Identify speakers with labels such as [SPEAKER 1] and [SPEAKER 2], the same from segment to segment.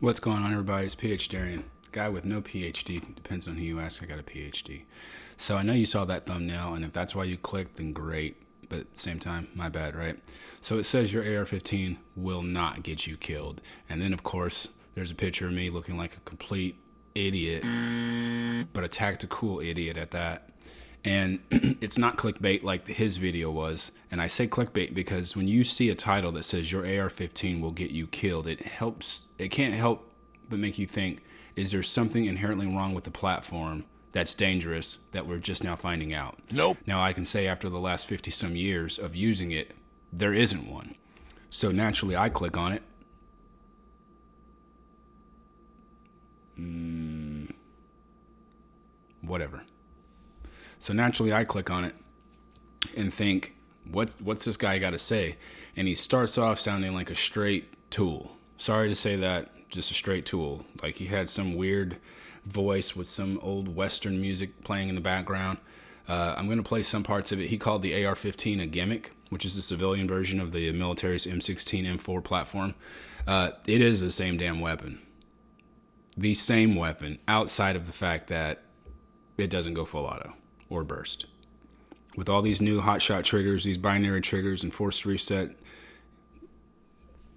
[SPEAKER 1] What's going on, everybody? It's PhDarien. Guy with no PhD. Depends on who you ask. I got a PhD. So I know you saw that thumbnail, and if that's why you clicked, then great. But at the same time, my bad, right? So it says your AR-15 will not get you killed. And then, of course, there's a picture of me looking like a complete idiot, but a tactical idiot at that. And it's not clickbait like his video was. And I say clickbait because when you see a title that says your AR-15 will get you killed, it can't help but make you think, is there something inherently wrong with the platform that's dangerous that we're just now finding out?
[SPEAKER 2] Nope.
[SPEAKER 1] Now I can say after the last 50 some years of using it, there isn't one. So naturally I click on it. Whatever. So naturally I click on it and think, what's this guy got to say? And he starts off sounding like a straight tool. Sorry to say that, just a straight tool. Like he had some weird voice with some old Western music playing in the background. I'm going to play some parts of it. He called the AR-15 a gimmick, which is the civilian version of the military's M16, M4 platform. It is the same damn weapon. The same weapon, outside of the fact that it doesn't go full auto or burst. With all these new hotshot triggers, these binary triggers and force reset,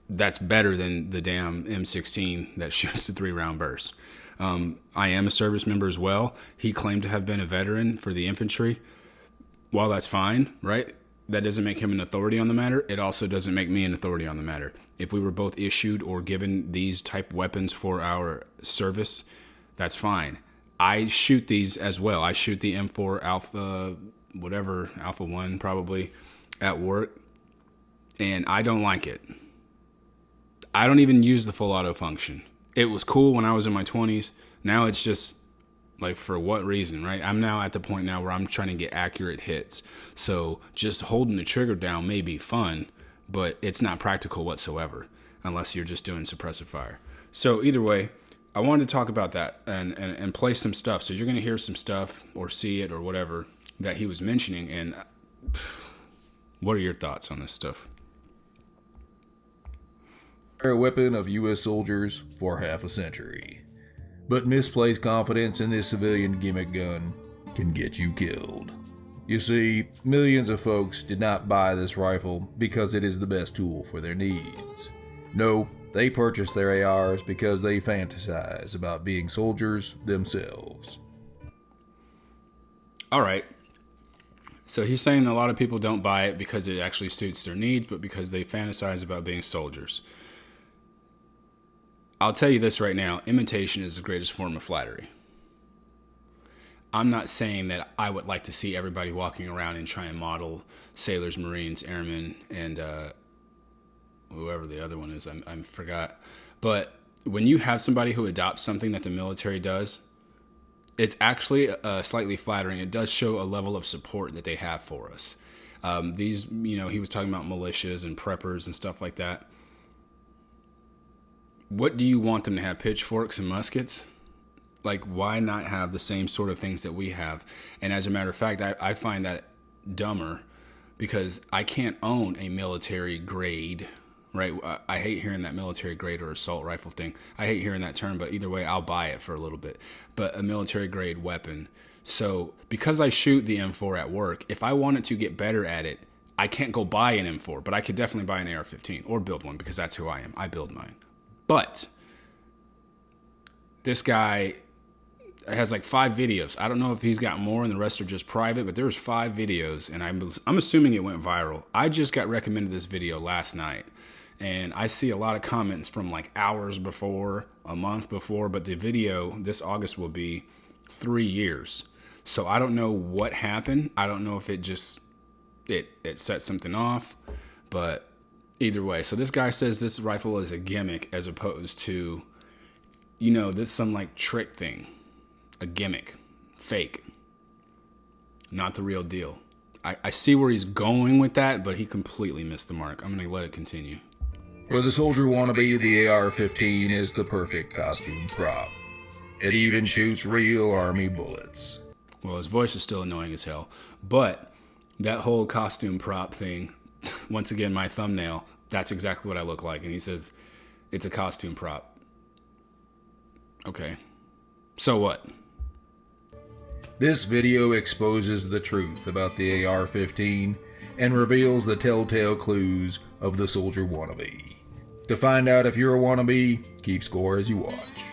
[SPEAKER 1] that's better than the damn M16 that shoots the 3-round burst. I am a service member as well. He claimed to have been a veteran for the infantry. While that's fine, right? That doesn't make him an authority on the matter. It also doesn't make me an authority on the matter. If we were both issued or given these type weapons for our service, that's fine. I shoot these as well. I shoot the M4 Alpha, whatever, Alpha 1 probably, at work, and I don't like it. I don't even use the full auto function. It was cool when I was in my 20s. Now it's just, like, for what reason, right? I'm now at the point now where I'm trying to get accurate hits. So just holding the trigger down may be fun, but it's not practical whatsoever unless you're just doing suppressive fire. So either way, I wanted to talk about that and play some stuff. So you're going to hear some stuff or see it or whatever that he was mentioning. And what are your thoughts on this stuff?
[SPEAKER 2] A weapon of U.S. soldiers for half a century. But misplaced confidence in this civilian gimmick gun can get you killed. You see, millions of folks did not buy this rifle because it is the best tool for their needs. No, they purchased their ARs because they fantasize about being soldiers themselves.
[SPEAKER 1] All right. So he's saying a lot of people don't buy it because it actually suits their needs, but because they fantasize about being soldiers. I'll tell you this right now, imitation is the greatest form of flattery. I'm not saying that I would like to see everybody walking around and try and model sailors, Marines, airmen, and whoever the other one is, I forgot. But when you have somebody who adopts something that the military does, it's actually slightly flattering. It does show a level of support that they have for us. These, he was talking about militias and preppers and stuff like that. What do you want them to have? Pitchforks and muskets? Like, why not have the same sort of things that we have? And as a matter of fact, I find that dumber because I can't own a military grade, right? I hate hearing that military grade or assault rifle thing. I hate hearing that term, but either way, I'll buy it for a little bit. But a military grade weapon. So because I shoot the M4 at work, if I wanted to get better at it, I can't go buy an M4, but I could definitely buy an AR-15 or build one because that's who I am. I build mine. But this guy has like 5 videos. I don't know if he's got more and the rest are just private, but there's 5 videos, and I'm assuming it went viral. I just got recommended this video last night, and I see a lot of comments from like hours before, a month before, but the video this August will be 3 years. So I don't know what happened. I don't know if it just, it set something off, but either way. So this guy says this rifle is a gimmick as opposed to, this some like trick thing. A gimmick. Fake. Not the real deal. I see where he's going with that, but he completely missed the mark. I'm going to let it continue.
[SPEAKER 2] For the soldier wannabe, the AR-15 is the perfect costume prop. It even shoots real army bullets.
[SPEAKER 1] Well, his voice is still annoying as hell, but that whole costume prop thing, once again, my thumbnail, that's exactly what I look like. And he says, it's a costume prop. Okay. So what?
[SPEAKER 2] This video exposes the truth about the AR-15 and reveals the telltale clues of the soldier wannabe. To find out if you're a wannabe, keep score as you watch.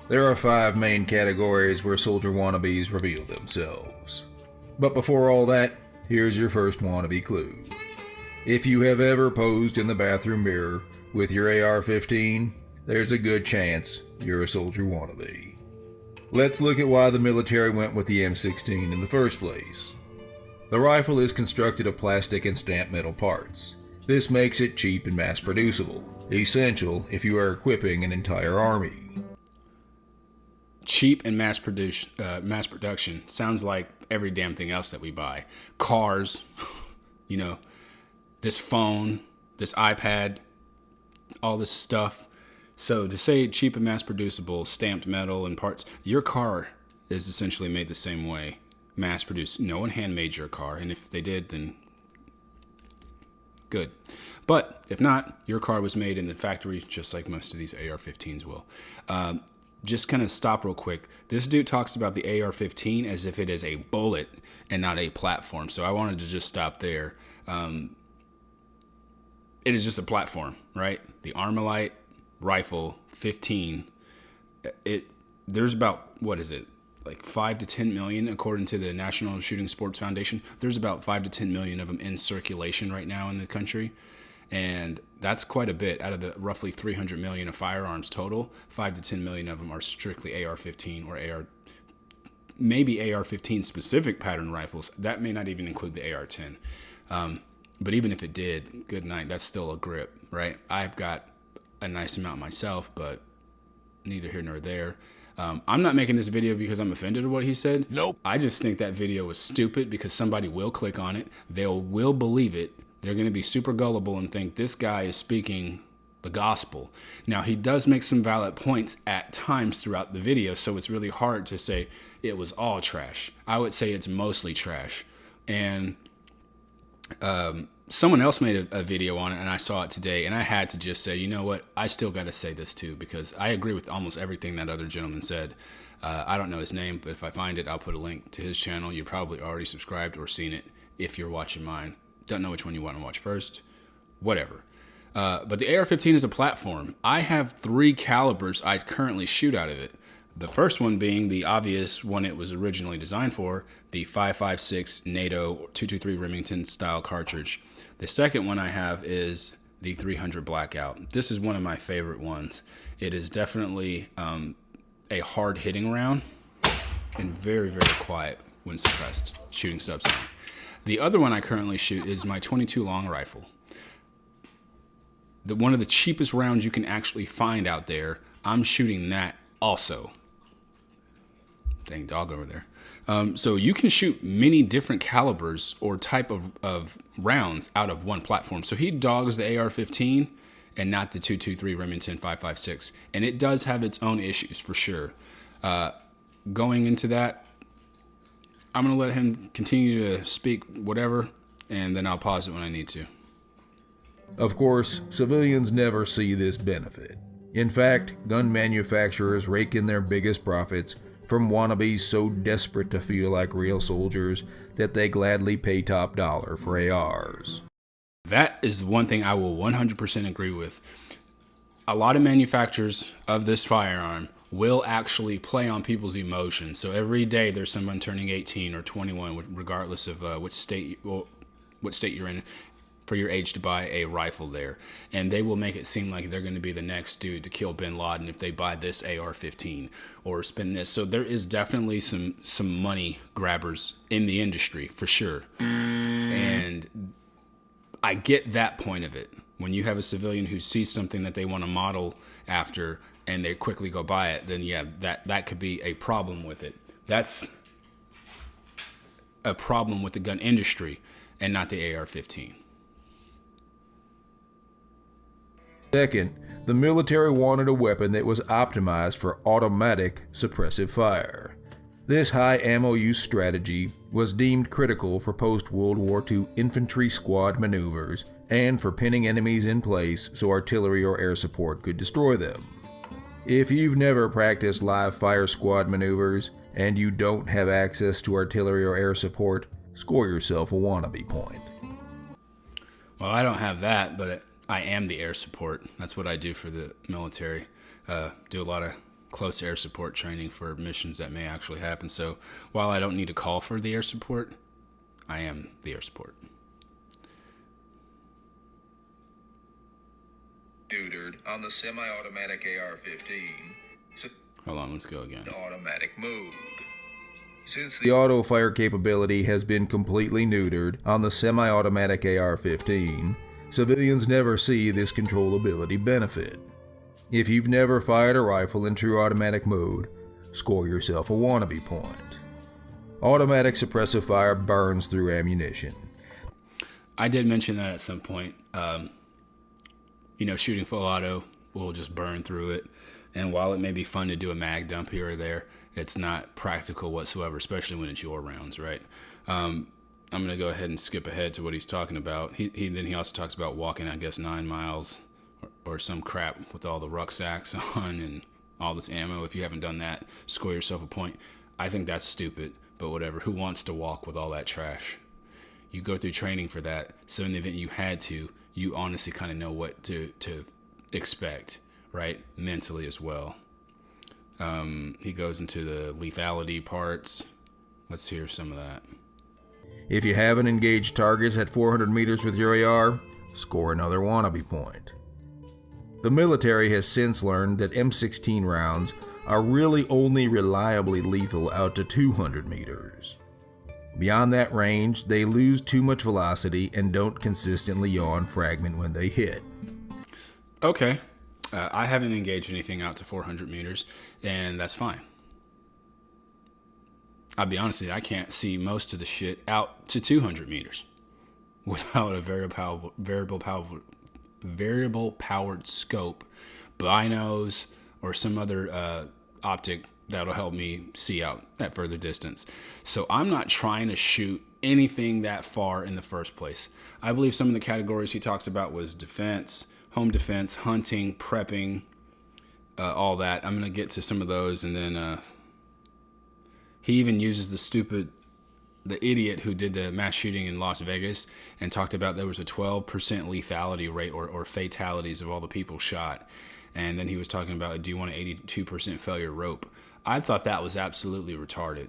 [SPEAKER 2] There are 5 main categories where soldier wannabes reveal themselves. But before all that, here's your first wannabe clue. If you have ever posed in the bathroom mirror with your AR-15, there's a good chance you're a soldier wannabe. Let's look at why the military went with the M16 in the first place. The rifle is constructed of plastic and stamped metal parts. This makes it cheap and mass producible, essential if you are equipping an entire army.
[SPEAKER 1] Cheap and mass production sounds like every damn thing else that we buy. Cars, this phone, this iPad, all this stuff. So to say cheap and mass producible, stamped metal and parts, your car is essentially made the same way. Mass produced. No one handmade your car, and if they did, then good. But if not, your car was made in the factory, just like most of these AR-15s will. Just kind of stop real quick. This dude talks about the AR-15 as if it is a bullet and not a platform. So I wanted to just stop there. It is just a platform, right? The Armalite rifle 15. There's about, what is it? Like 5 to 10 million, according to the National Shooting Sports Foundation. There's about 5 to 10 million of them in circulation right now in the country. And that's quite a bit. Out of the roughly 300 million of firearms total, 5 to 10 million of them are strictly AR-15 or maybe AR-15 specific pattern rifles. That may not even include the AR-10. But even if it did, good night, that's still a grip, right? I've got a nice amount myself, but neither here nor there. I'm not making this video because I'm offended at what he said.
[SPEAKER 3] Nope.
[SPEAKER 1] I just think that video was stupid because somebody will click on it. They will believe it. They're going to be super gullible and think this guy is speaking the gospel. Now, he does make some valid points at times throughout the video, so it's really hard to say it was all trash. I would say it's mostly trash. And someone else made a video on it, and I saw it today, and I had to just say, you know what? I still got to say this too, because I agree with almost everything that other gentleman said. I don't know his name, but if I find it, I'll put a link to his channel. You're probably already subscribed or seen it if you're watching mine. Don't know which one you want to watch first. Whatever. But the AR-15 is a platform. I have 3 calibers I currently shoot out of it. The first one being the obvious one it was originally designed for, the 5.56 NATO 223 Remington style cartridge. The second one I have is the 300 Blackout. This is one of my favorite ones. It is definitely a hard hitting round and very, very quiet when suppressed, shooting subsound. The other one I currently shoot is my 22 long rifle. One of the cheapest rounds you can actually find out there. I'm shooting that also. Dang dog over there. So you can shoot many different calibers or type of rounds out of one platform. So he dogs the AR-15 and not the 223 Remington 5.56. And it does have its own issues for sure. Going into that, I'm going to let him continue to speak whatever, and then I'll pause it when I need to.
[SPEAKER 2] Of course, civilians never see this benefit. In fact, gun manufacturers rake in their biggest profits from wannabes so desperate to feel like real soldiers that they gladly pay top dollar for ARs.
[SPEAKER 1] That is one thing I will 100% agree with. A lot of manufacturers of this firearm will actually play on people's emotions. So every day there's someone turning 18 or 21, regardless of what state you're in, for your age to buy a rifle there. And they will make it seem like they're going to be the next dude to kill bin Laden if they buy this AR-15 or spend this. So there is definitely some money grabbers in the industry for sure. And I get that point of it. When you have a civilian who sees something that they want to model after and they quickly go buy it, then yeah, that could be a problem with it. That's a problem with the gun industry and not the AR-15.
[SPEAKER 2] Second, the military wanted a weapon that was optimized for automatic suppressive fire. This high ammo use strategy was deemed critical for post-World War II infantry squad maneuvers and for pinning enemies in place so artillery or air support could destroy them. If you've never practiced live fire squad maneuvers and you don't have access to artillery or air support, score yourself a wannabe point.
[SPEAKER 1] Well, I don't have that, but I am the air support. That's what I do for the military. Do a lot of close air support training for missions that may actually happen. So while I don't need to call for the air support, I am the air support.
[SPEAKER 2] Neutered on the semi-automatic AR-15.
[SPEAKER 1] Hold on, let's go again.
[SPEAKER 2] Automatic mode. Since the auto fire capability has been completely neutered on the semi-automatic AR-15, civilians never see this controllability benefit. If you've never fired a rifle in true automatic mode, score yourself a wannabe point. Automatic suppressive fire burns through ammunition.
[SPEAKER 1] I did mention that at some point. Shooting full auto will just burn through it. And while it may be fun to do a mag dump here or there, it's not practical whatsoever, especially when it's your rounds, right? I'm going to go ahead and skip ahead to what he's talking about. He also talks about walking, 9 miles or some crap with all the rucksacks on and all this ammo. If you haven't done that, score yourself a point. I think that's stupid, but whatever. Who wants to walk with all that trash? You go through training for that, so in the event you had to, you honestly kind of know what to expect, right? Mentally as well. He goes into the lethality parts. Let's hear some of that.
[SPEAKER 2] If you haven't engaged targets at 400 meters with your AR, score another wannabe point. The military has since learned that M16 rounds are really only reliably lethal out to 200 meters. Beyond that range, they lose too much velocity and don't consistently yaw fragment when they hit.
[SPEAKER 1] Okay. I haven't engaged anything out to 400 meters, and that's fine. I'll be honest with you, I can't see most of the shit out to 200 meters without a variable powered scope, binos, or some other optic that'll help me see out at further distance. So I'm not trying to shoot anything that far in the first place. I believe some of the categories he talks about was defense, home defense, hunting, prepping, all that. I'm going to get to some of those, and then he even uses the idiot who did the mass shooting in Las Vegas and talked about there was a 12% lethality rate or fatalities of all the people shot. And then he was talking about, do you want an 82% failure rope? I thought that was absolutely retarded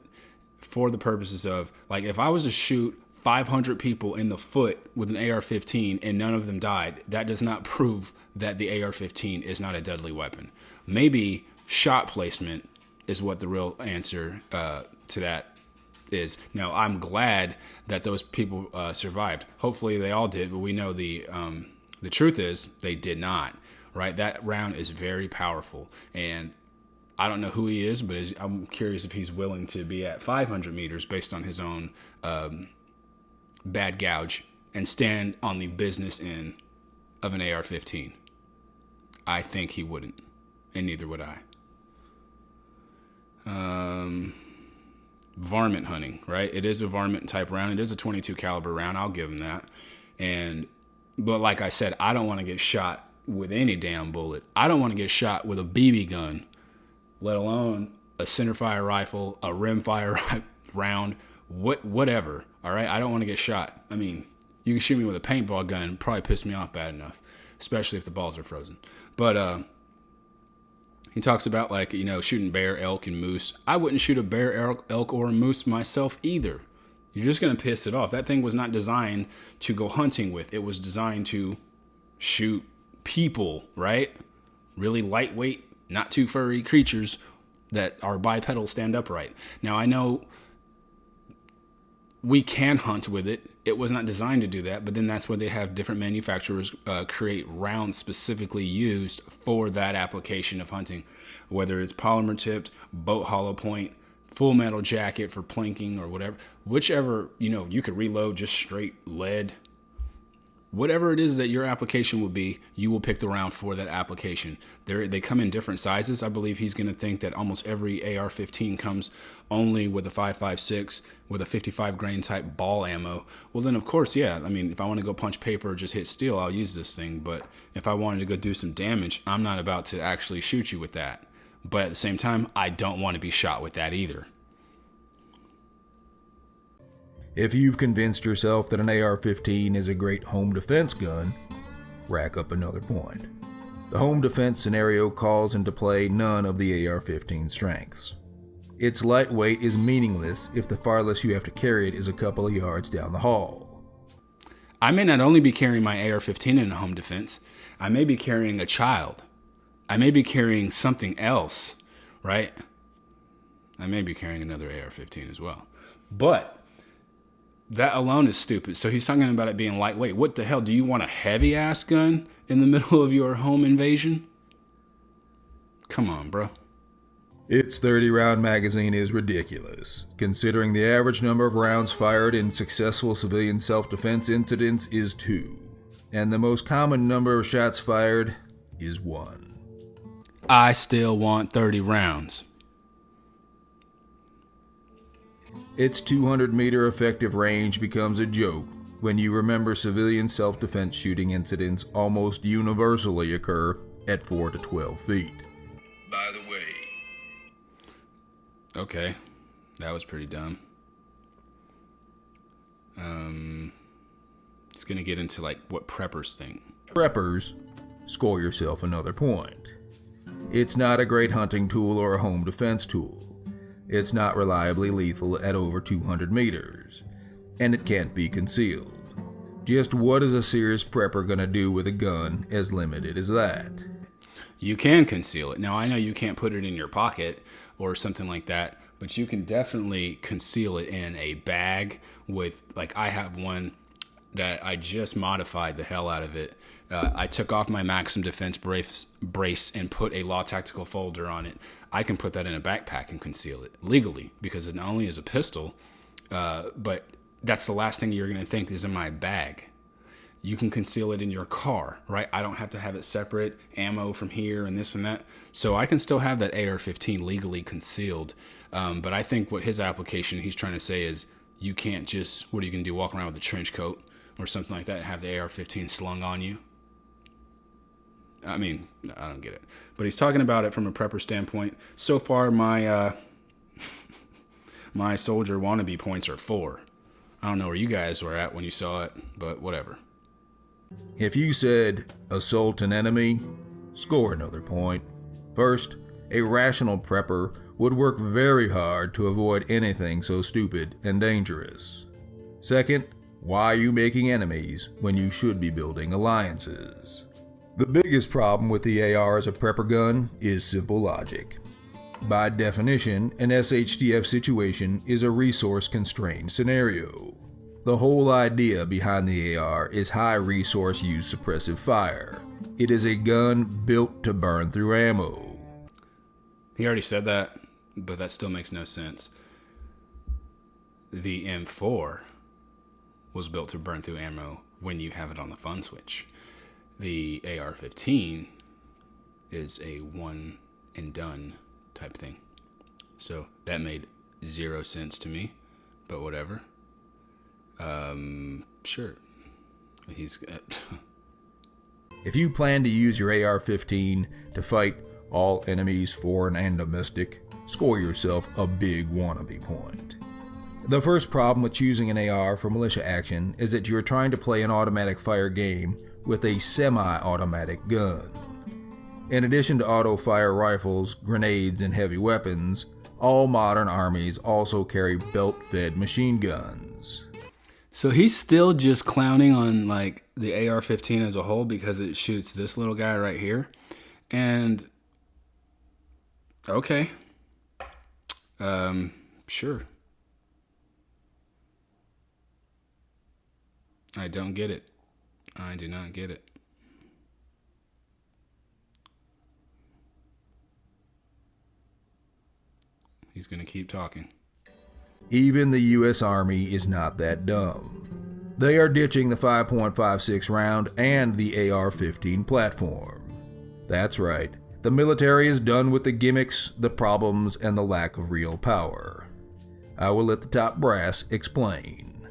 [SPEAKER 1] for the purposes of, like, if I was to shoot 500 people in the foot with an AR-15 and none of them died, that does not prove that the AR-15 is not a deadly weapon. Maybe shot placement is what the real answer to that is. Now, I'm glad that those people survived. Hopefully they all did, but we know the truth is they did not, right? That round is very powerful, and I don't know who he is, but I'm curious if he's willing to be at 500 meters based on his own bad gouge and stand on the business end of an AR-15. I think he wouldn't, and neither would I. Varmint hunting, right? It is a varmint type round. It is a 22 caliber round. I'll give him that. But like I said, I don't want to get shot with any damn bullet. I don't want to get shot with a BB gun, let alone a centerfire rifle, a rimfire round, whatever. All right, I don't want to get shot. I mean, you can shoot me with a paintball gun and probably piss me off bad enough, especially if the balls are frozen. But he talks about, like, shooting bear, elk, and moose. I wouldn't shoot a bear, elk, or a moose myself either. You're just going to piss it off. That thing was not designed to go hunting with. It was designed to shoot people, right? Really lightweight, not too furry creatures that are bipedal, stand upright. Now, I know we can hunt with it. It was not designed to do that, but then that's why they have different manufacturers create rounds specifically used for that application of hunting, whether it's polymer tipped, boat hollow point, full metal jacket for planking or whatever, whichever, you could reload just straight lead, whatever it is that your application will be, you will pick the round for that application. They come in different sizes. I believe he's going to think that almost every AR-15 comes only with a 5.56 with a 55 grain type ball ammo. Well, then of course, yeah. I mean, if I want to go punch paper or just hit steel, I'll use this thing. But if I wanted to go do some damage, I'm not about to actually shoot you with that. But at the same time, I don't want to be shot with that either.
[SPEAKER 2] If you've convinced yourself that an AR-15 is a great home defense gun, rack up another point. The home defense scenario calls into play none of the AR-15 strengths. Its lightweight is meaningless if the farthest you have to carry it is a couple of yards down the hall.
[SPEAKER 1] I may not only be carrying my AR-15 in a home defense, I may be carrying a child. I may be carrying something else, right? I may be carrying another AR-15 as well. But that alone is stupid. So he's talking about it being lightweight. What the hell? Do you want a heavy-ass gun in the middle of your home invasion? Come on, bro.
[SPEAKER 2] Its 30-round magazine is ridiculous, considering the average number of rounds fired in successful civilian self-defense incidents is 2, and the most common number of shots fired is 1.
[SPEAKER 1] I still want 30 rounds.
[SPEAKER 2] Its 200-meter effective range becomes a joke when you remember civilian self-defense shooting incidents almost universally occur at 4 to 12 feet. By the way.
[SPEAKER 1] Okay, that was pretty dumb. It's going to get into like what preppers think.
[SPEAKER 2] Preppers, score yourself another point. It's not a great hunting tool or a home defense tool. It's not reliably lethal at over 200 meters, and it can't be concealed. Just what is a serious prepper gonna do with a gun as limited as that?
[SPEAKER 1] You can conceal it. Now, I know you can't put it in your pocket or something like that, but you can definitely conceal it in a bag with, like, I have one that I just modified the hell out of it. I took off my Maxim Defense brace and put a Law Tactical folder on it. I can put that in a backpack and conceal it legally because it not only is a pistol, but that's the last thing you're going to think is in my bag. You can conceal it in your car, right? I don't have to have it separate, ammo from here and this and that. So I can still have that AR-15 legally concealed. But I think what his application, he's trying to say is you can't just, what are you going to do, walk around with a trench coat or something like that and have the AR-15 slung on you? I mean, I don't get it. But he's talking about it from a prepper standpoint. So far, my my soldier wannabe points are 4. I don't know where you guys were at when you saw it, but whatever.
[SPEAKER 2] If you said assault an enemy, score another point. First, a rational prepper would work very hard to avoid anything so stupid and dangerous. Second, why are you making enemies when you should be building alliances? The biggest problem with the AR as a prepper gun is simple logic. By definition, an SHTF situation is a resource-constrained scenario. The whole idea behind the AR is high resource use suppressive fire. It is a gun built to burn through ammo.
[SPEAKER 1] He already said that, but that still makes no sense. The M4 was built to burn through ammo when you have it on the fun switch. The AR-15 is a one and done type thing. So that made 0 sense to me, but whatever. Sure. He's
[SPEAKER 2] If you plan to use your AR-15 to fight all enemies, foreign and domestic, score yourself a big wannabe point. The first problem with choosing an AR for militia action is that you are trying to play an automatic fire game with a semi-automatic gun. In addition to auto-fire rifles, grenades, and heavy weapons, all modern armies also carry belt-fed machine guns.
[SPEAKER 1] So he's still just clowning on like the AR-15 as a whole because it shoots this little guy right here. And okay. Sure. I don't get it. I do not get it. He's going to keep talking.
[SPEAKER 2] Even the US Army is not that dumb. They are ditching the 5.56 round and the AR-15 platform. That's right, the military is done with the gimmicks, the problems, and the lack of real power. I will let the top brass explain.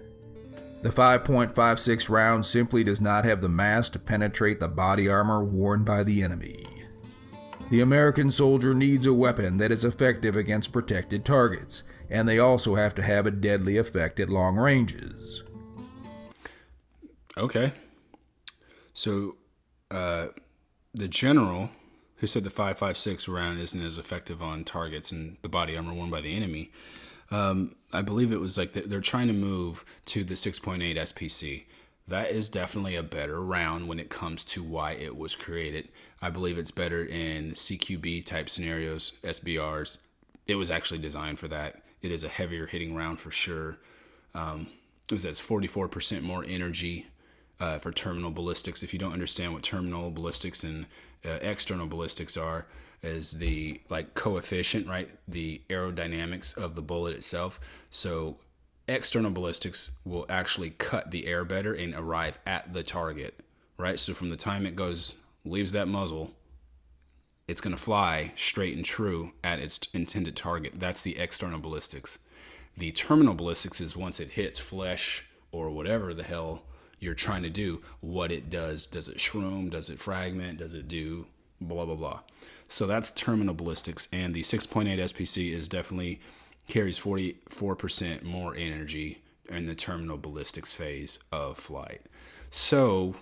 [SPEAKER 2] The 5.56 round simply does not have the mass to penetrate the body armor worn by the enemy. The American soldier needs a weapon that is effective against protected targets, and they also have to have a deadly effect at long ranges.
[SPEAKER 1] Okay. So, the general who said the 5.56 round isn't as effective on targets and the body armor worn by the enemy, I believe it was like they're trying to move to the 6.8 SPC. That is definitely a better round when it comes to why it was created. I believe it's better in CQB type scenarios, SBRs. It was actually designed for that. It is a heavier hitting round for sure. That's 44% more energy for terminal ballistics. If you don't understand what terminal ballistics and external ballistics are, is the like coefficient, right? The aerodynamics of the bullet itself. So external ballistics will actually cut the air better and arrive at the target, right? So from the time it leaves that muzzle, it's going to fly straight and true at its intended target. That's the external ballistics. The terminal ballistics is once it hits flesh or whatever the hell you're trying to do, what it does. Does it shroom? Does it fragment? Does it do blah, blah, blah? So that's terminal ballistics. And the 6.8 SPC is definitely carries 44% more energy in the terminal ballistics phase of flight. So,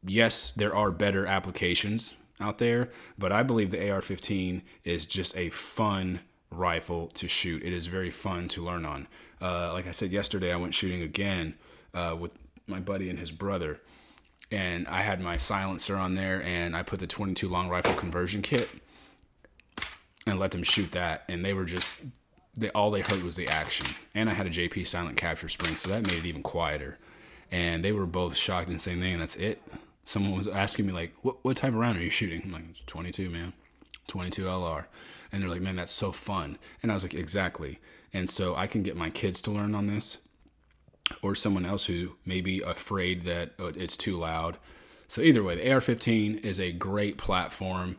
[SPEAKER 1] yes, there are better applications out there, but I believe the AR-15 is just a fun rifle to shoot. It is very fun to learn on. Like I said yesterday, I went shooting again with my buddy and his brother, and I had my silencer on there, and I put the 22 long rifle conversion kit and let them shoot that, and they were just... all they heard was the action. And I had a JP silent capture spring, so that made it even quieter. And they were both shocked and saying, "Man, that's it." Someone was asking me, like, what type of round are you shooting? I'm like, 22, man. 22 LR. And they're like, "Man, that's so fun." And I was like, exactly. And so I can get my kids to learn on this, or someone else who may be afraid that it's too loud. So either way, the AR-15 is a great platform.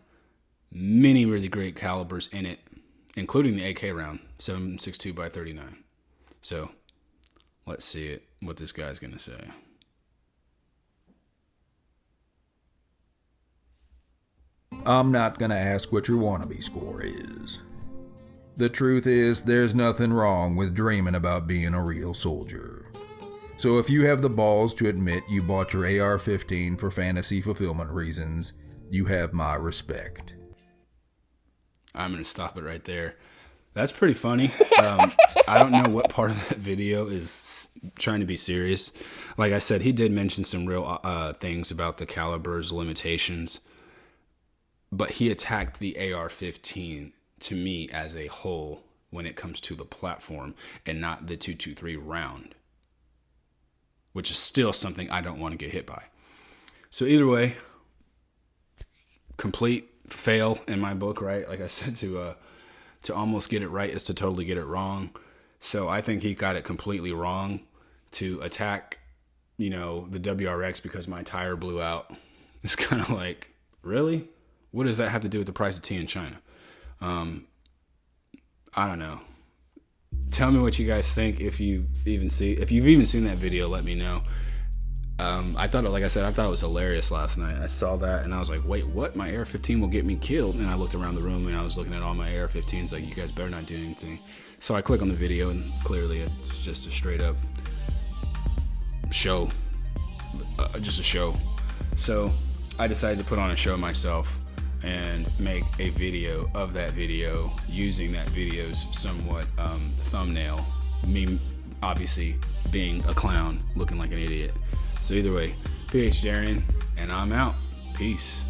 [SPEAKER 1] Many really great calibers in it, including the AK round, 7.62 by 39. So let's see what this guy's going to say.
[SPEAKER 2] I'm not going to ask what your wannabe score is. The truth is, there's nothing wrong with dreaming about being a real soldier. So if you have the balls to admit you bought your AR-15 for fantasy fulfillment reasons, you have my respect.
[SPEAKER 1] I'm going to stop it right there. That's pretty funny. I don't know what part of that video is trying to be serious. Like I said, he did mention some real things about the caliber's limitations, but he attacked the AR-15 to me as a whole when it comes to the platform and not the 223 round, which is still something I don't want to get hit by. So either way, complete fail in my book, right? Like I said, to almost get it right is to totally get it wrong. So I think he got it completely wrong to attack, the WRX because my tire blew out. It's kind of like, really? What does that have to do with the price of tea in China? I don't know. Tell me what you guys think. If you've even seen that video, let me know. I thought it was hilarious last night. I saw that and I was like, wait, what? My AR-15 will get me killed. And I looked around the room and I was looking at all my AR-15s like, you guys better not do anything. So I click on the video and clearly it's just a straight up show. Just a show. So I decided to put on a show myself and make a video of that video using that video's somewhat thumbnail. Me obviously being a clown, looking like an idiot. So either way, PhDarien, and I'm out. Peace.